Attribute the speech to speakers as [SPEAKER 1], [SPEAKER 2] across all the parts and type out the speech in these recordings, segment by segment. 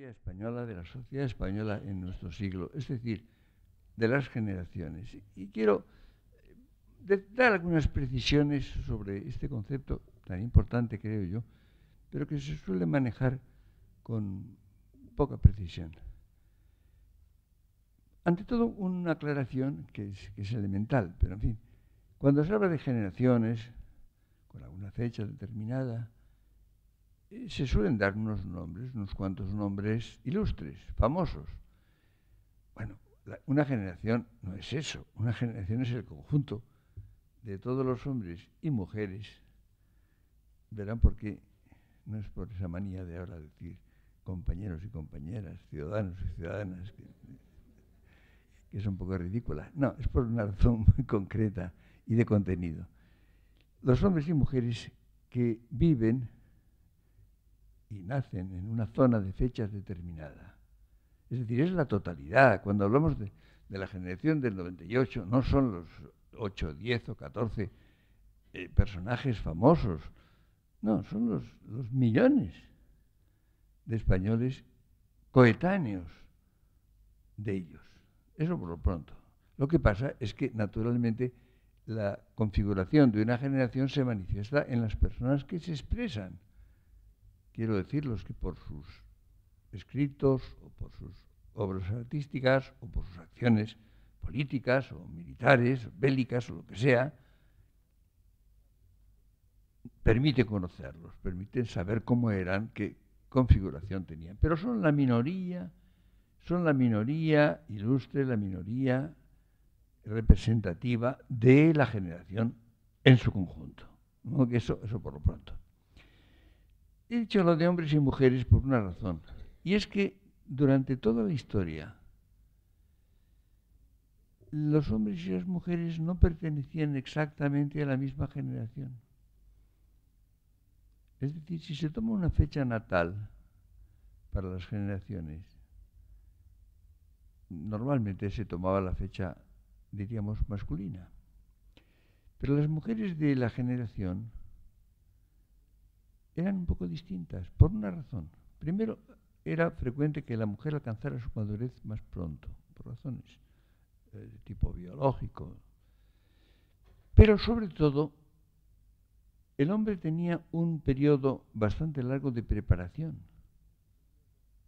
[SPEAKER 1] Española, de la sociedad española en nuestro siglo, es decir, de las generaciones. Y quiero dar algunas precisiones sobre este concepto tan importante, creo yo, pero que se suele manejar con poca precisión. Ante todo, una aclaración que es elemental, pero en fin, cuando se habla de generaciones, con alguna fecha determinada, se suelen dar unos nombres, unos cuantos nombres ilustres, famosos. Bueno, una generación no es eso. Una generación es el conjunto de todos los hombres y mujeres. Verán por qué no es por esa manía de ahora decir compañeros y compañeras, ciudadanos y ciudadanas, que es un poco ridícula. No, es por una razón muy concreta y de contenido. Los hombres y mujeres que viven y nacen en una zona de fechas determinada. Es decir, es la totalidad. Cuando hablamos de la generación del 98, no son los 8, 10 o 14 personajes famosos. No, son los millones de españoles coetáneos de ellos. Eso por lo pronto. Lo que pasa es que, naturalmente, la configuración de una generación se manifiesta en las personas que se expresan. Quiero decir, los que por sus escritos o por sus obras artísticas o por sus acciones políticas o militares, bélicas o lo que sea, permite conocerlos, permiten saber cómo eran, qué configuración tenían. Pero son la minoría ilustre, la minoría representativa de la generación en su conjunto. ¿No? Eso por lo pronto. He dicho lo de hombres y mujeres por una razón, y es que durante toda la historia los hombres y las mujeres no pertenecían exactamente a la misma generación. Es decir, si se toma una fecha natal para las generaciones, normalmente se tomaba la fecha, diríamos, masculina. Pero las mujeres de la generación eran un poco distintas, por una razón. Primero, era frecuente que la mujer alcanzara su madurez más pronto, por razones de tipo biológico. Pero sobre todo, el hombre tenía un periodo bastante largo de preparación.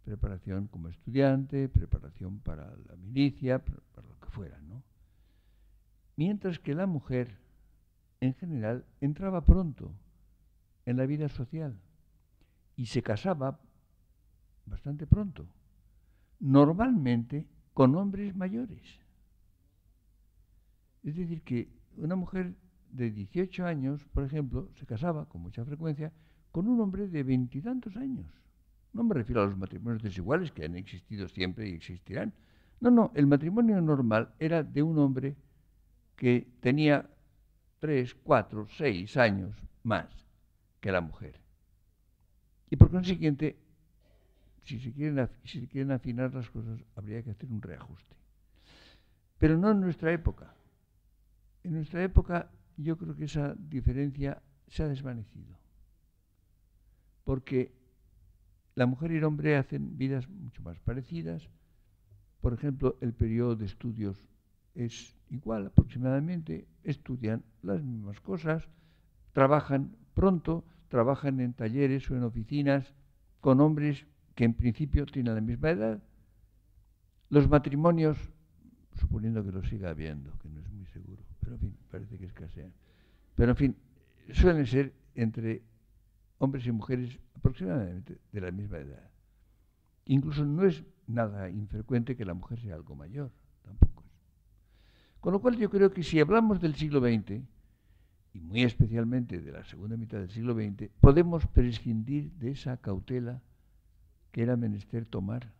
[SPEAKER 1] Preparación como estudiante, preparación para la milicia, para lo que fuera, ¿no? Mientras que la mujer, en general, entraba pronto en la vida social y se casaba bastante pronto, normalmente con hombres mayores. Es decir, que una mujer de 18 años, por ejemplo, se casaba con mucha frecuencia con un hombre de 20 y tantos años. No me refiero a los matrimonios desiguales que han existido siempre y existirán. No, el matrimonio normal era de un hombre que tenía 3, 4, 6 años más que la mujer. Y por consiguiente, si se quieren afinar las cosas, habría que hacer un reajuste. Pero no en nuestra época. En nuestra época yo creo que esa diferencia se ha desvanecido. Porque la mujer y el hombre hacen vidas mucho más parecidas. Por ejemplo, el periodo de estudios es igual aproximadamente, estudian las mismas cosas, trabajan pronto, trabajan en talleres o en oficinas con hombres que en principio tienen la misma edad. Los matrimonios, suponiendo que lo siga habiendo, que no es muy seguro, pero en fin, parece que escasean. Pero en fin, suelen ser entre hombres y mujeres aproximadamente de la misma edad. Incluso no es nada infrecuente que la mujer sea algo mayor, tampoco es. Con lo cual yo creo que si hablamos del siglo XX, y muy especialmente de la segunda mitad del siglo XX, podemos prescindir de esa cautela que era menester tomar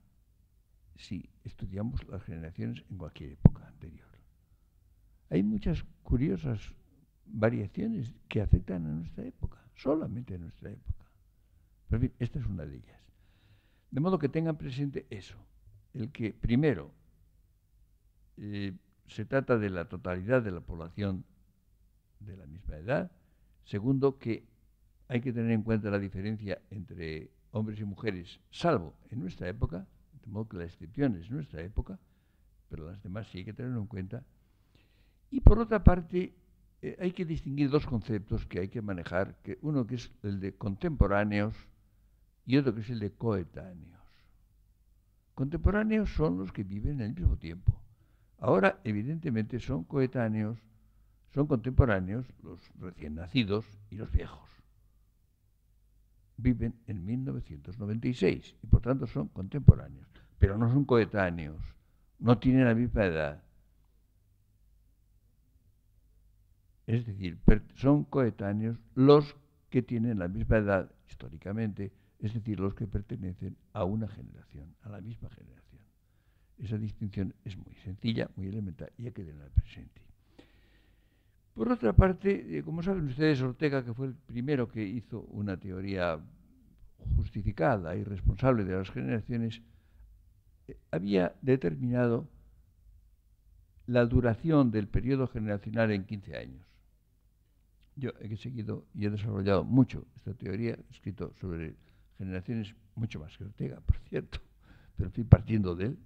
[SPEAKER 1] si estudiamos las generaciones en cualquier época anterior. Hay muchas curiosas variaciones que afectan a nuestra época, solamente a nuestra época. Pero en fin, esta es una de ellas. De modo que tengan presente eso, el que primero se trata de la totalidad de la población de la misma edad. Segundo, que hay que tener en cuenta la diferencia entre hombres y mujeres, salvo en nuestra época, de modo que la excepción es nuestra época, pero las demás sí hay que tenerlo en cuenta. Y por otra parte, hay que distinguir dos conceptos que hay que manejar, que uno que es el de contemporáneos y otro que es el de coetáneos. Contemporáneos son los que viven en el mismo tiempo. Ahora, evidentemente, son coetáneos, son contemporáneos los recién nacidos y los viejos. Viven en 1996 y por tanto son contemporáneos, pero no son coetáneos, no tienen la misma edad. Es decir, son coetáneos los que tienen la misma edad históricamente, es decir, los que pertenecen a una generación, a la misma generación. Esa distinción es muy sencilla, muy elemental y hay que tenerla presente. Por otra parte, como saben ustedes, Ortega, que fue el primero que hizo una teoría justificada y responsable de las generaciones, había determinado la duración del periodo generacional en 15 años. Yo he seguido y he desarrollado mucho esta teoría, he escrito sobre generaciones mucho más que Ortega, por cierto, pero en fin, partiendo de él,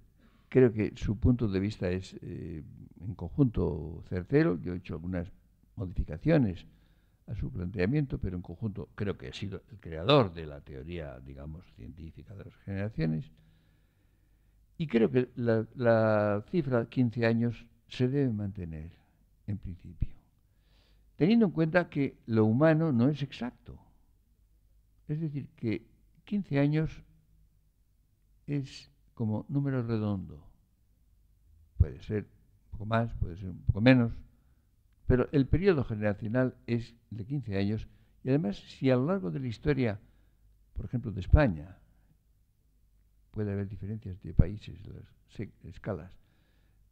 [SPEAKER 1] creo que su punto de vista es en conjunto certero. Yo he hecho algunas modificaciones a su planteamiento, pero en conjunto creo que ha sido el creador de la teoría, digamos, científica de las generaciones. Y creo que la cifra 15 años se debe mantener en principio, teniendo en cuenta que lo humano no es exacto. Es decir, que 15 años es como número redondo. Puede ser un poco más, puede ser un poco menos, pero el periodo generacional es de 15 años. Y además, si a lo largo de la historia, por ejemplo, de España, puede haber diferencias de países, de las escalas,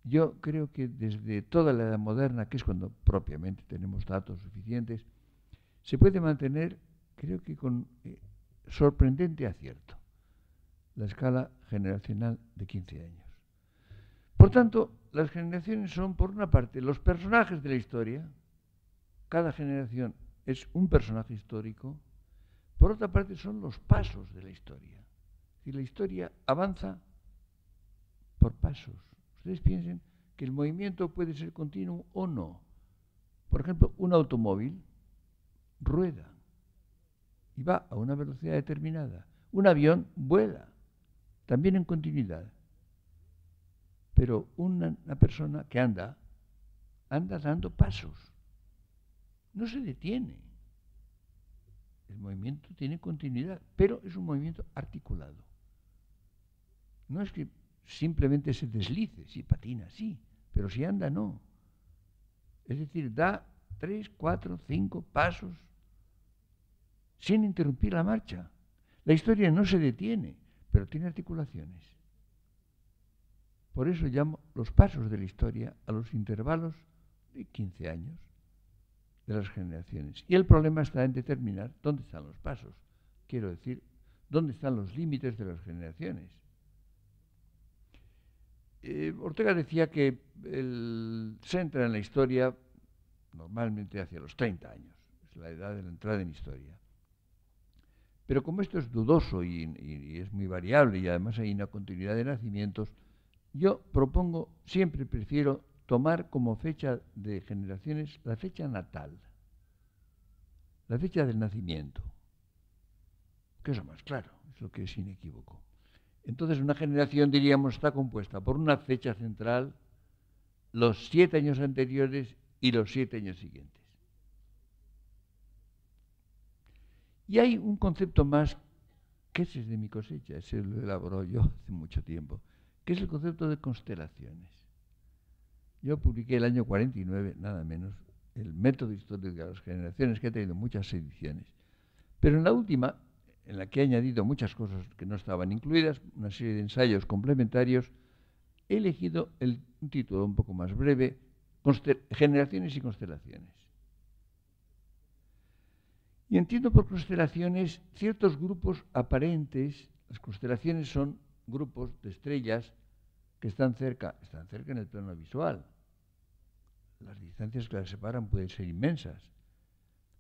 [SPEAKER 1] yo creo que desde toda la edad moderna, que es cuando propiamente tenemos datos suficientes, se puede mantener, creo que con sorprendente acierto, la escala generacional de 15 años. Por tanto, las generaciones son, por una parte, los personajes de la historia. Cada generación es un personaje histórico. Por otra parte, son los pasos de la historia. Y la historia avanza por pasos. Ustedes piensen que el movimiento puede ser continuo o no. Por ejemplo, un automóvil rueda y va a una velocidad determinada. Un avión vuela, también en continuidad. Pero una persona que anda dando pasos. No se detiene. El movimiento tiene continuidad, pero es un movimiento articulado. No es que simplemente se deslice, sí, patina, sí, pero si anda, no. Es decir, da 3, 4, 5 pasos sin interrumpir la marcha. La historia no se detiene, pero tiene articulaciones. Por eso llamo los pasos de la historia a los intervalos de 15 años de las generaciones. Y el problema está en determinar dónde están los pasos. Quiero decir, dónde están los límites de las generaciones. Ortega decía que se entra en la historia normalmente hacia los 30 años. Es la edad de la entrada en historia. Pero como esto es dudoso y es muy variable y además hay una continuidad de nacimientos, yo propongo, siempre prefiero tomar como fecha de generaciones la fecha natal, la fecha del nacimiento, que es lo más claro, es lo que es inequívoco. Entonces una generación, diríamos, está compuesta por una fecha central, los 7 años anteriores y los 7 años siguientes. Y hay un concepto más, que ese es de mi cosecha, ese lo elaboró yo hace mucho tiempo, que es el concepto de constelaciones. Yo publiqué el año 49, nada menos, el método histórico de las generaciones, que ha tenido muchas ediciones. Pero en la última, en la que he añadido muchas cosas que no estaban incluidas, una serie de ensayos complementarios, he elegido un título un poco más breve, Generaciones y constelaciones. Y entiendo por constelaciones ciertos grupos aparentes. Las constelaciones son grupos de estrellas que están cerca en el plano visual. Las distancias que las separan pueden ser inmensas.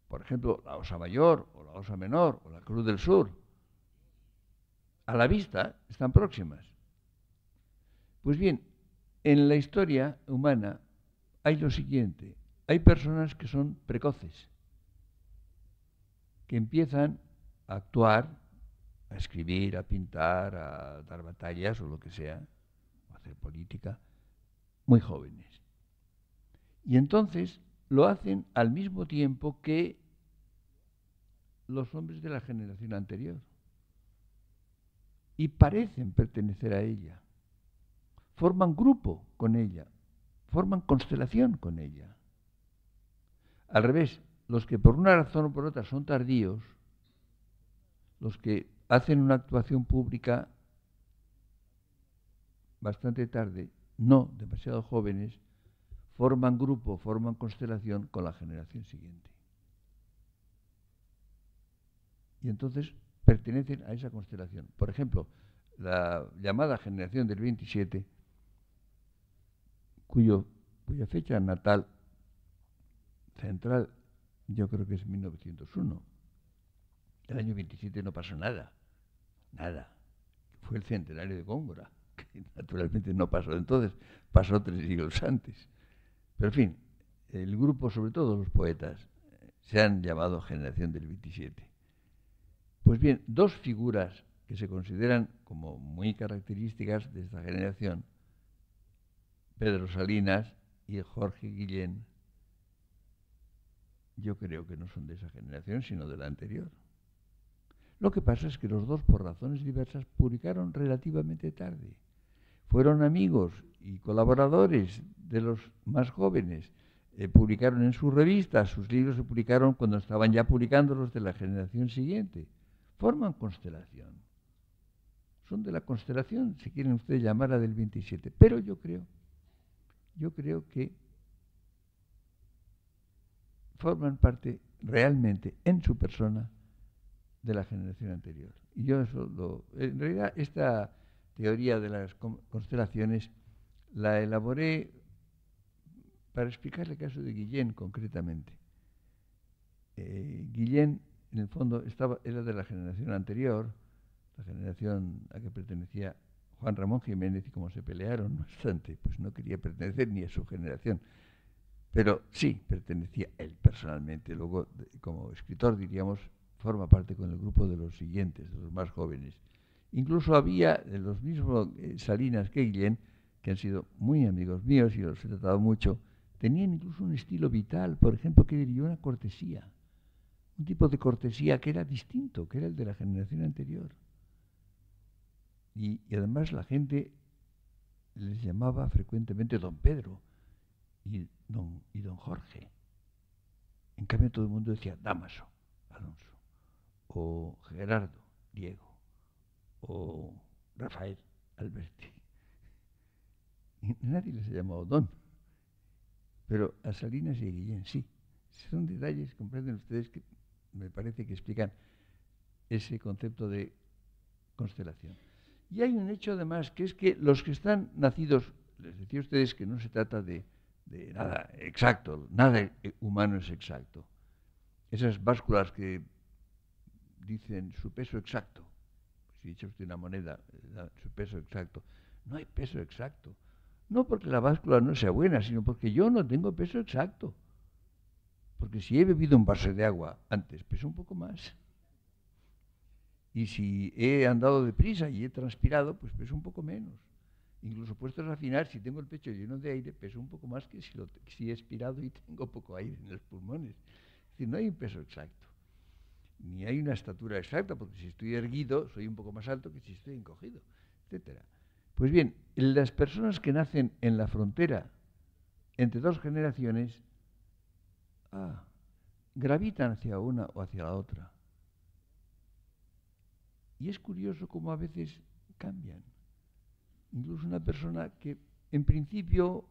[SPEAKER 1] Por ejemplo, la Osa Mayor, o la Osa Menor, o la Cruz del Sur. a la vista, están próximas. Pues bien, en la historia humana hay lo siguiente. Hay personas que son precoces, que empiezan a actuar, a escribir, a pintar, a dar batallas o lo que sea, a hacer política, muy jóvenes. Y entonces lo hacen al mismo tiempo que los hombres de la generación anterior. Y parecen pertenecer a ella. Forman grupo con ella. Forman constelación con ella. Al revés, los que por una razón o por otra son tardíos, los que hacen una actuación pública bastante tarde, no demasiado jóvenes, forman grupo, forman constelación con la generación siguiente. Y entonces pertenecen a esa constelación. Por ejemplo, la llamada generación del 27, cuya fecha natal central yo creo que es 1901. El año 27 no pasó nada, nada. Fue el centenario de Góngora, que naturalmente no pasó entonces, pasó 3 siglos antes. Pero en fin, el grupo, sobre todo los poetas, se han llamado generación del 27. Pues bien, dos figuras que se consideran como muy características de esta generación, Pedro Salinas y Jorge Guillén, yo creo que no son de esa generación, sino de la anterior. Lo que pasa es que los dos, por razones diversas, publicaron relativamente tarde. Fueron amigos y colaboradores de los más jóvenes. Publicaron en sus revistas, sus libros se publicaron cuando estaban ya publicando los de la generación siguiente. Forman constelación. Son de la constelación, si quieren ustedes llamarla del 27. Pero yo creo que forman parte realmente en su persona de la generación anterior. Y yo en realidad esta teoría de las constelaciones la elaboré para explicar el caso de Guillén concretamente. Guillén, en el fondo, era de la generación anterior, la generación a que pertenecía Juan Ramón Jiménez, y como se pelearon bastante, pues no quería pertenecer ni a su generación. Pero sí pertenecía él personalmente. Luego, como escritor, diríamos, forma parte con el grupo de los siguientes, de los más jóvenes. Incluso había de los mismos Salinas que Guillén, que han sido muy amigos míos y los he tratado mucho, tenían incluso un estilo vital, por ejemplo, que diría una cortesía, un tipo de cortesía que era distinto, que era el de la generación anterior. Y además la gente les llamaba frecuentemente don Pedro y don Jorge. En cambio todo el mundo decía Dámaso, Alonso, o Gerardo, Diego, o Rafael, Alberti. Y nadie les ha llamado don. Pero a Salinas y a Guillén sí. Son detalles, comprenden ustedes, que me parece que explican ese concepto de constelación. Y hay un hecho además, que es que los que están nacidos, les decía a ustedes que no se trata de nada exacto, nada humano es exacto. Esas básculas que dicen su peso exacto, si echa usted una moneda, su peso exacto, no hay peso exacto. No porque la báscula no sea buena, sino porque yo no tengo peso exacto. Porque si he bebido un vaso de agua antes, peso un poco más. Y si he andado deprisa y he transpirado, pues peso un poco menos. Incluso puestos a afinar, si tengo el pecho lleno de aire, peso un poco más que si he expirado y tengo poco aire en los pulmones. Es decir, no hay un peso exacto. Ni hay una estatura exacta, porque si estoy erguido, soy un poco más alto que si estoy encogido, etc. Pues bien, las personas que nacen en la frontera entre dos generaciones, gravitan hacia una o hacia la otra. Y es curioso cómo a veces cambian. Incluso una persona que en principio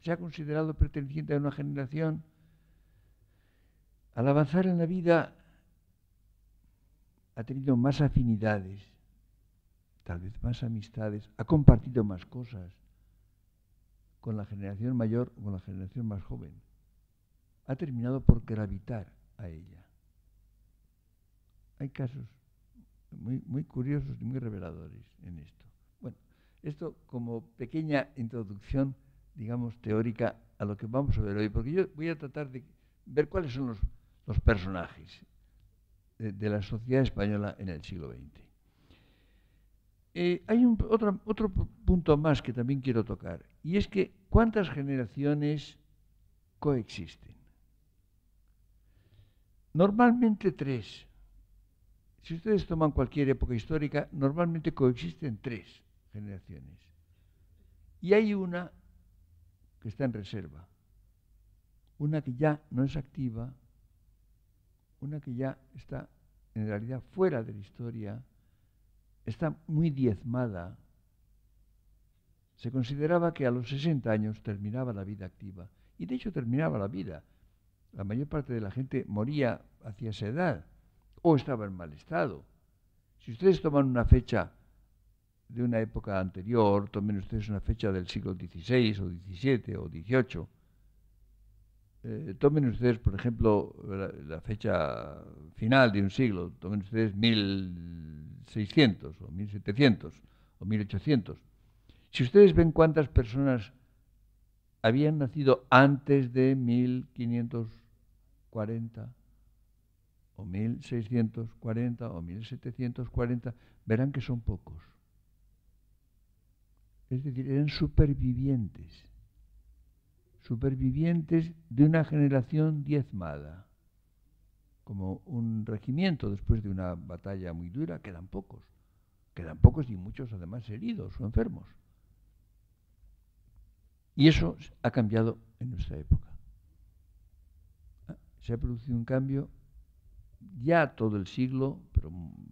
[SPEAKER 1] se ha considerado perteneciente a una generación, al avanzar en la vida ha tenido más afinidades, tal vez más amistades, ha compartido más cosas con la generación mayor o con la generación más joven. Ha terminado por gravitar a ella. Hay casos muy curiosos y muy reveladores en esto. Bueno, esto como pequeña introducción, digamos, teórica a lo que vamos a ver hoy, porque yo voy a tratar de ver cuáles son los personajes de la sociedad española en el siglo XX. Hay otro punto más que también quiero tocar, y es que ¿cuántas generaciones coexisten? Normalmente tres. Si ustedes toman cualquier época histórica, normalmente coexisten tres generaciones. Y hay una que está en reserva, una que ya no es activa, una que ya está en realidad fuera de la historia, está muy diezmada. Se consideraba que a los 60 años terminaba la vida activa, y de hecho terminaba la vida. La mayor parte de la gente moría hacia esa edad o estaba en mal estado. Si ustedes toman una fecha de una época anterior, tomen ustedes una fecha del siglo XVI o XVII o XVIII, tomen ustedes, por ejemplo, la fecha final de un siglo, tomen ustedes 1600 o 1700 o 1800. Si ustedes ven cuántas personas habían nacido antes de 1540 o 1640 o 1740, verán que son pocos. Es decir, eran supervivientes de una generación diezmada. Como un regimiento después de una batalla muy dura, quedan pocos y muchos además heridos o enfermos. Y eso ha cambiado en nuestra época. Se ha producido un cambio ya todo el siglo,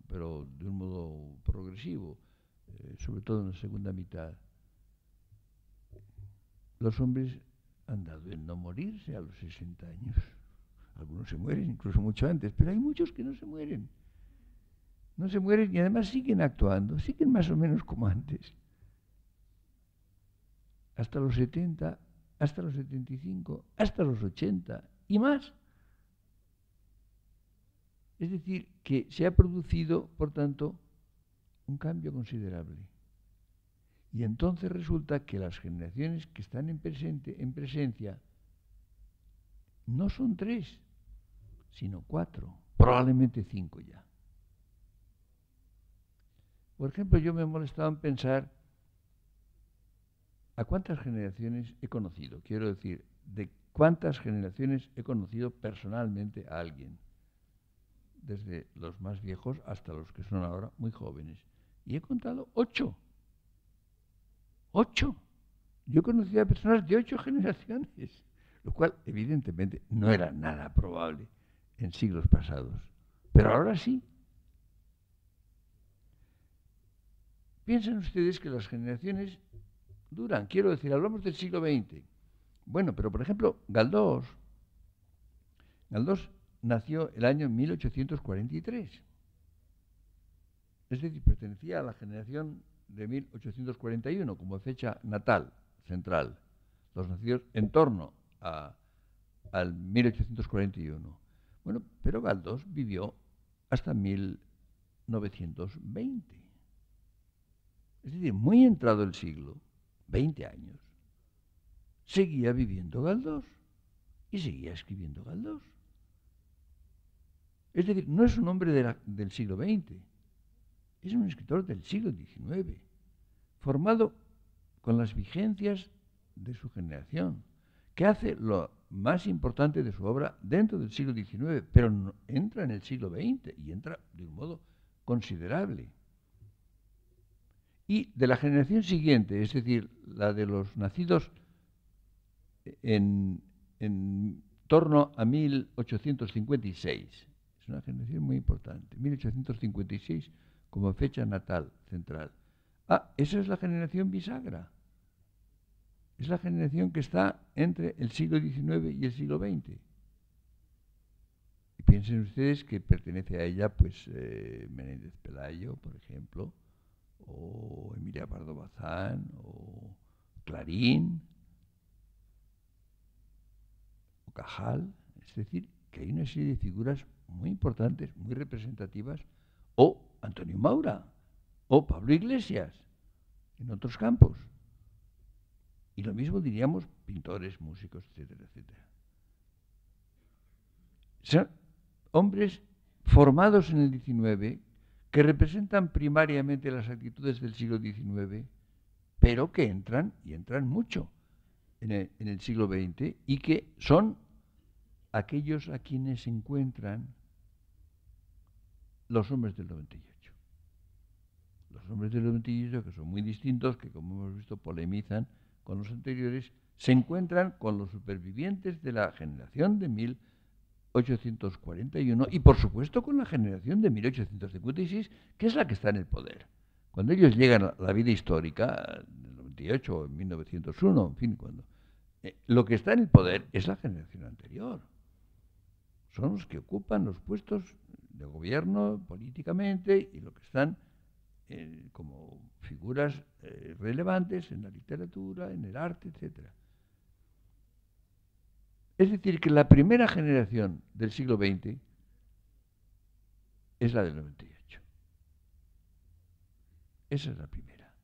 [SPEAKER 1] pero de un modo progresivo, sobre todo en la segunda mitad. Los hombres han dado en no morirse a los 60 años. Algunos se mueren incluso mucho antes, pero hay muchos que no se mueren. No se mueren y además siguen actuando, siguen más o menos como antes. Hasta los 70, hasta los 75, hasta los 80 y más. Es decir, que se ha producido, por tanto, un cambio considerable. Y entonces resulta que las generaciones que están en presencia no son tres, sino cuatro, probablemente cinco ya. Por ejemplo, yo me he molestado en pensar a cuántas generaciones he conocido. Quiero decir, de cuántas generaciones he conocido personalmente a alguien, desde los más viejos hasta los que son ahora muy jóvenes. Y he contado 8. 8. Yo he conocido a personas de 8 generaciones, lo cual evidentemente no era nada probable en siglos pasados. Pero ahora sí. Piensen ustedes que las generaciones duran. Quiero decir, hablamos del siglo XX. Bueno, pero por ejemplo, Galdós nació el año 1843. Es decir, pertenecía a la generación de 1841 como fecha natal central. Los nacidos en torno al 1841. Bueno, pero Galdós vivió hasta 1920. Es decir, muy entrado el siglo, 20 años, seguía viviendo Galdós y seguía escribiendo Galdós. Es decir, no es un hombre del siglo XX, es un escritor del siglo XIX, formado con las vigencias de su generación, que hace lo más importante de su obra dentro del siglo XIX, pero no, entra en el siglo XX y entra de un modo considerable. Y de la generación siguiente, es decir, la de los nacidos en torno a 1856, es una generación muy importante, 1856 como fecha natal central. Esa es la generación bisagra. Es la generación que está entre el siglo XIX y el siglo XX. Y piensen ustedes que pertenece a ella, pues, Menéndez Pelayo, por ejemplo, o Emilia Pardo Bazán, o Clarín, o Cajal. Es decir, que hay una serie de figuras muy importantes, muy representativas, o Antonio Maura, o Pablo Iglesias, en otros campos. Y lo mismo diríamos pintores, músicos, etcétera, etcétera. Son hombres formados en el XIX que representan primariamente las actitudes del siglo XIX, pero que entran, y entran mucho, en el siglo XX, y que son aquellos a quienes se encuentran los hombres del 98. Los hombres del 98, que son muy distintos, que como hemos visto polemizan con los anteriores, se encuentran con los supervivientes de la generación de 1841 y por supuesto con la generación de 1856, que es la que está en el poder. Cuando ellos llegan a la vida histórica, en el 98 o en 1901, en fin, cuando lo que está en el poder es la generación anterior. Son los que ocupan los puestos de gobierno políticamente y los que están como figuras relevantes en la literatura, en el arte, etc. Es decir, que la primera generación del siglo XX es la del 98. Esa es la primera.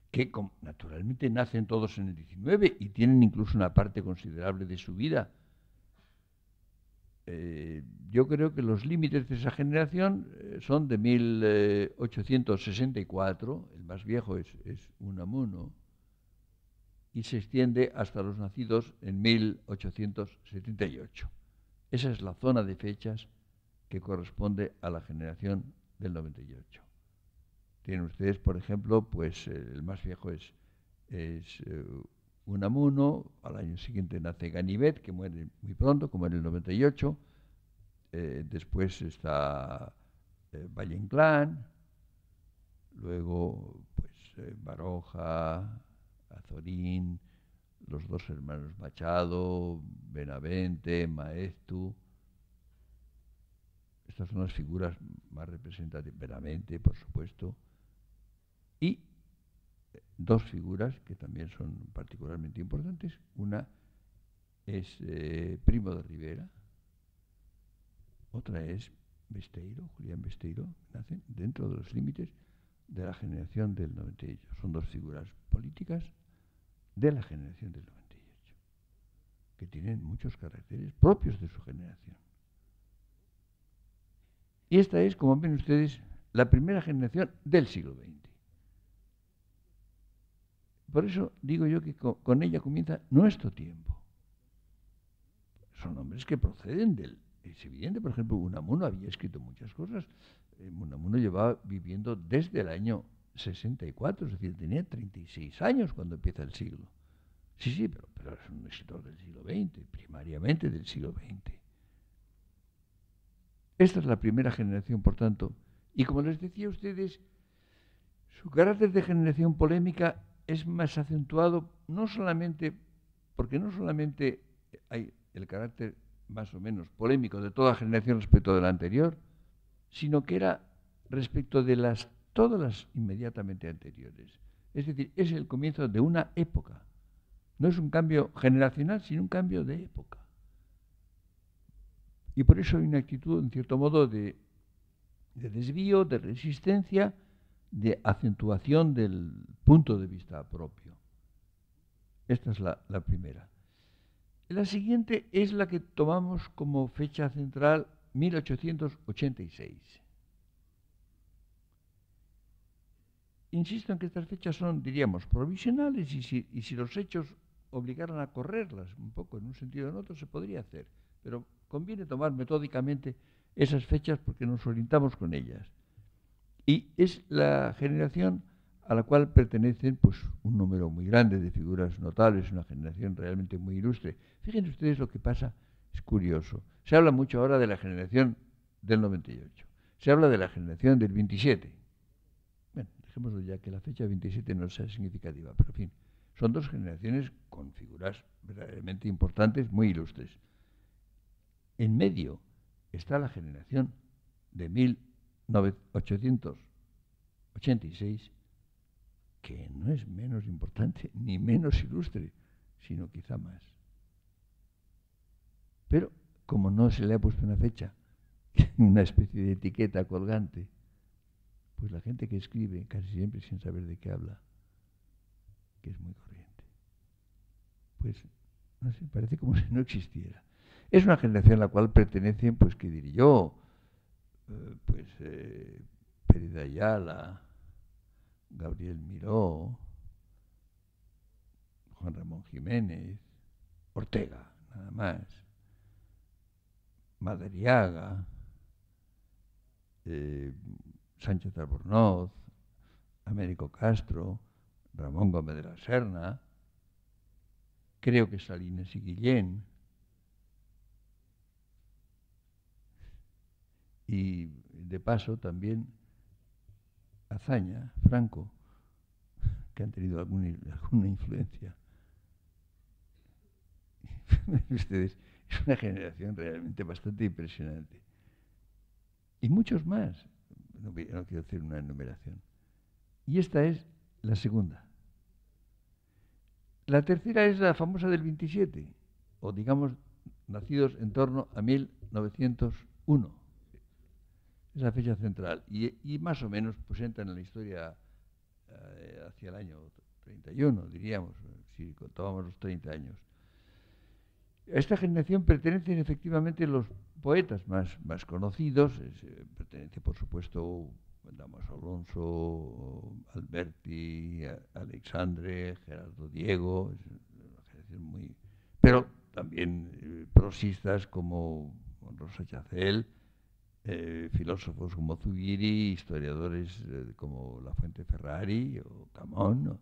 [SPEAKER 1] Que naturalmente nacen todos en el 19 y tienen incluso una parte considerable de su vida. Yo creo que los límites de esa generación son de 1864, el más viejo es Unamuno, y se extiende hasta los nacidos en 1878. Esa es la zona de fechas que corresponde a la generación del 98. Tienen ustedes, por ejemplo, pues el más viejo es Unamuno, al año siguiente nace Ganivet, que muere muy pronto, como en el 98. Después está Valle Inclán, luego pues Baroja, Azorín, los dos hermanos Machado, Benavente, Maeztu. Estas son las figuras más representativas, Benavente, por supuesto, y dos figuras que también son particularmente importantes. Una es Primo de Rivera, otra es Besteiro, Julián Besteiro, nacen dentro de los límites de la generación del 98. Son dos figuras políticas de la generación del 98, que tienen muchos caracteres propios de su generación. Y esta es, como ven ustedes, la primera generación del siglo XX. Por eso digo yo que con ella comienza nuestro tiempo. Son hombres que proceden del... Es evidente, por ejemplo, Unamuno había escrito muchas cosas. Unamuno llevaba viviendo desde el año 64, es decir, tenía 36 años cuando empieza el siglo. Sí, pero es un escritor del siglo XX, primariamente del siglo XX. Esta es la primera generación, por tanto, y como les decía a ustedes, su carácter de generación polémica es más acentuado no solamente hay el carácter más o menos polémico de toda generación respecto de la anterior, sino que era respecto de todas las inmediatamente anteriores. Es decir, es el comienzo de una época. No es un cambio generacional, sino un cambio de época. Y por eso hay una actitud, en cierto modo, de desvío, de resistencia, de acentuación del punto de vista propio. Esta es la primera. La siguiente es la que tomamos como fecha central 1886. Insisto en que estas fechas son, diríamos, provisionales y si los hechos obligaran a correrlas un poco en un sentido o en otro, se podría hacer. Pero conviene tomar metódicamente esas fechas porque nos orientamos con ellas. Y es la generación a la cual pertenecen pues, un número muy grande de figuras notables, una generación realmente muy ilustre. Fíjense ustedes lo que pasa, es curioso. Se habla mucho ahora de la generación del 98. Se habla de la generación del 27. Bueno, dejémoslo ya que la fecha 27 no sea significativa, pero en fin, son dos generaciones con figuras verdaderamente importantes, muy ilustres. En medio está la generación de 1886, que no es menos importante ni menos ilustre, sino quizá más. Pero como no se le ha puesto una fecha, una especie de etiqueta colgante, pues la gente que escribe, casi siempre sin saber de qué habla, que es muy corriente, pues, no sé, parece como si no existiera. Es una generación a la cual pertenecen, pues, ¿qué diré yo? Pérez de Ayala, Gabriel Miró, Juan Ramón Jiménez, Ortega, nada más, Madariaga, Sánchez Albornoz, Américo Castro, Ramón Gómez de la Serna, creo que Salinas y Guillén, y de paso también Azaña, Franco, que han tenido alguna influencia. Ustedes, es una generación realmente bastante impresionante. Y muchos más. No quiero hacer una enumeración. Y esta es la segunda. La tercera es la famosa del 27, o digamos, nacidos en torno a 1901. Es la fecha central. Y más o menos pues entran en la historia hacia el año 31, diríamos, si contábamos los 30 años. A esta generación pertenecen efectivamente los poetas más conocidos. Pertenece, por supuesto, Damaso Alonso, Alberti, Alexandre, Gerardo Diego. Es una generación muy... Pero también prosistas como Rosa Chacel, filósofos como Zubiri, historiadores como La Fuente Ferrari o Camón, ¿no?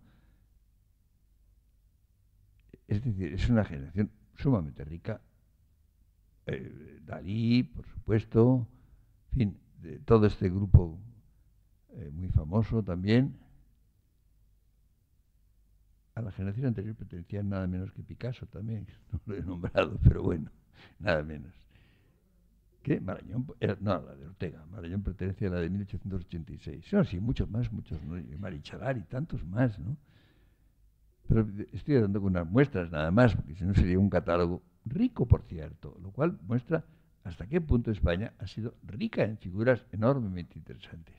[SPEAKER 1] Es decir, es una generación sumamente rica. Dalí, por supuesto, en fin, de todo este grupo muy famoso también. A la generación anterior pertenecía nada menos que Picasso también, no lo he nombrado, pero bueno, nada menos. ¿Qué? Marañón, no, la de Ortega. Marañón pertenece a la de 1886. No, sí, muchos más, muchos, ¿no? Marichalar y tantos más, ¿no? Pero estoy dando unas muestras nada más, porque si no sería un catálogo rico, por cierto, lo cual muestra hasta qué punto España ha sido rica en figuras enormemente interesantes.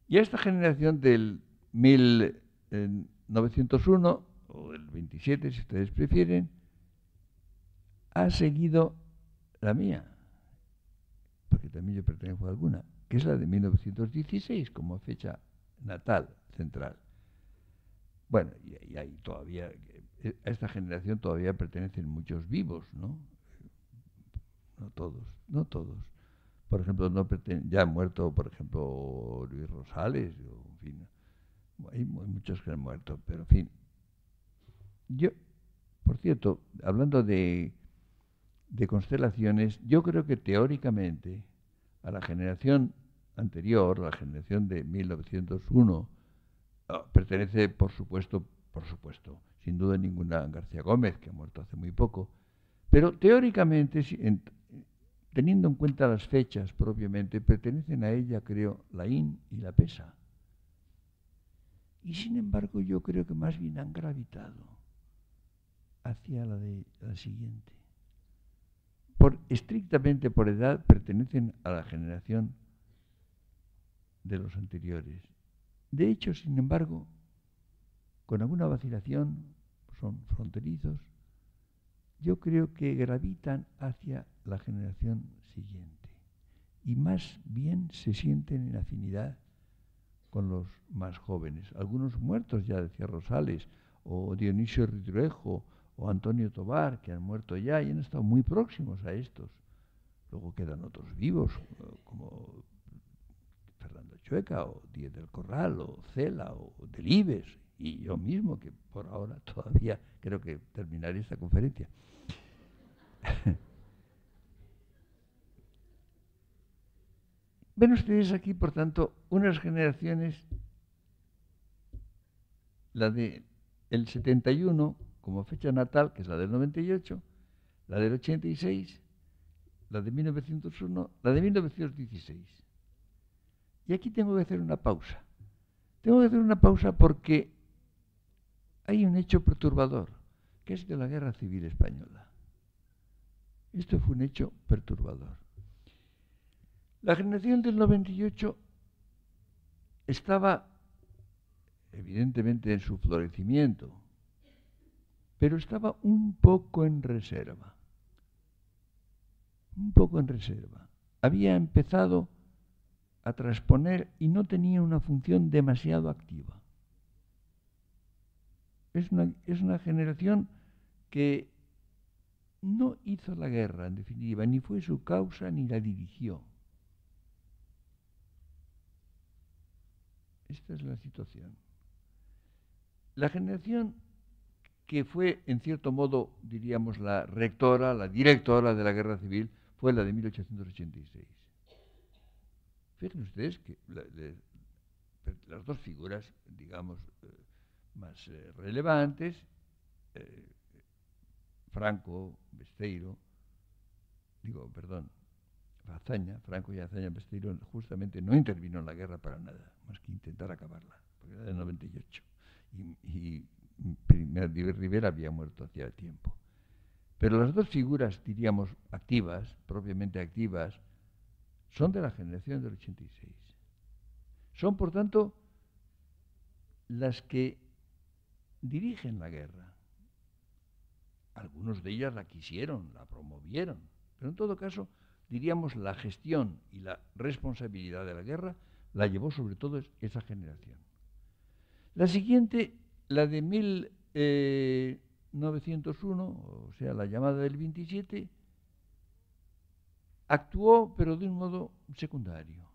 [SPEAKER 1] Y a esta generación del 1901, o del 27, si ustedes prefieren, ha seguido la mía, porque también yo pertenezco a alguna, que es la de 1916 como fecha natal central. Bueno, y ahí todavía, a esta generación todavía pertenecen muchos vivos, ¿no? No todos, no todos. Por ejemplo, ya han muerto, por ejemplo, Luis Rosales, en fin, hay muchos que han muerto, pero en fin. Yo, por cierto, hablando de constelaciones, yo creo que teóricamente a la generación anterior, la generación de 1901, pertenece, por supuesto, sin duda ninguna, García Gómez, que ha muerto hace muy poco, pero teóricamente, teniendo en cuenta las fechas propiamente, pertenecen a ella, creo, Laín y La Pesa. Y sin embargo, yo creo que más bien han gravitado hacia la siguiente. Estrictamente por edad, pertenecen a la generación de los anteriores. De hecho, sin embargo, con alguna vacilación, son fronterizos, yo creo que gravitan hacia la generación siguiente y más bien se sienten en afinidad con los más jóvenes. Algunos muertos ya, decía Rosales, o Dionisio Ridruejo, o Antonio Tobar, que han muerto ya y han estado muy próximos a estos. Luego quedan otros vivos, como Fernando Chueca, o Díez del Corral, o Cela, o Delibes, y yo mismo, que por ahora todavía creo que terminaré esta conferencia. Ven ustedes aquí, por tanto, unas generaciones, la del 71 como fecha natal, que es la del 98, la del 86, la de 1901, la de 1916. Y aquí tengo que hacer una pausa. Tengo que hacer una pausa porque hay un hecho perturbador, que es de la Guerra Civil Española. Esto fue un hecho perturbador. La generación del 98 estaba evidentemente en su florecimiento, pero estaba un poco en reserva. Un poco en reserva. Había empezado a transponer y no tenía una función demasiado activa. Es una generación que no hizo la guerra, en definitiva, ni fue su causa ni la dirigió. Esta es la situación. La generación que fue, en cierto modo, diríamos, la rectora, la directora de la guerra civil, fue la de 1886. Fíjense ustedes que las dos figuras, digamos, más relevantes, Franco, Besteiro, Franco y Azaña Besteiro justamente no intervino en la guerra para nada, más que intentar acabarla, porque era del 98. Y Rivera había muerto hacía tiempo. Pero las dos figuras, diríamos, activas, propiamente activas, son de la generación del 86. Son, por tanto, las que dirigen la guerra. Algunos de ellas la quisieron, la promovieron, pero en todo caso, diríamos, la gestión y la responsabilidad de la guerra la llevó sobre todo esa generación. La siguiente, la de 1901, o sea, la llamada del 27, actuó, pero de un modo secundario.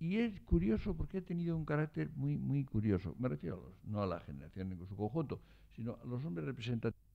[SPEAKER 1] Y es curioso porque ha tenido un carácter muy, muy curioso. Me refiero no a la generación en su conjunto, sino a los hombres representativos.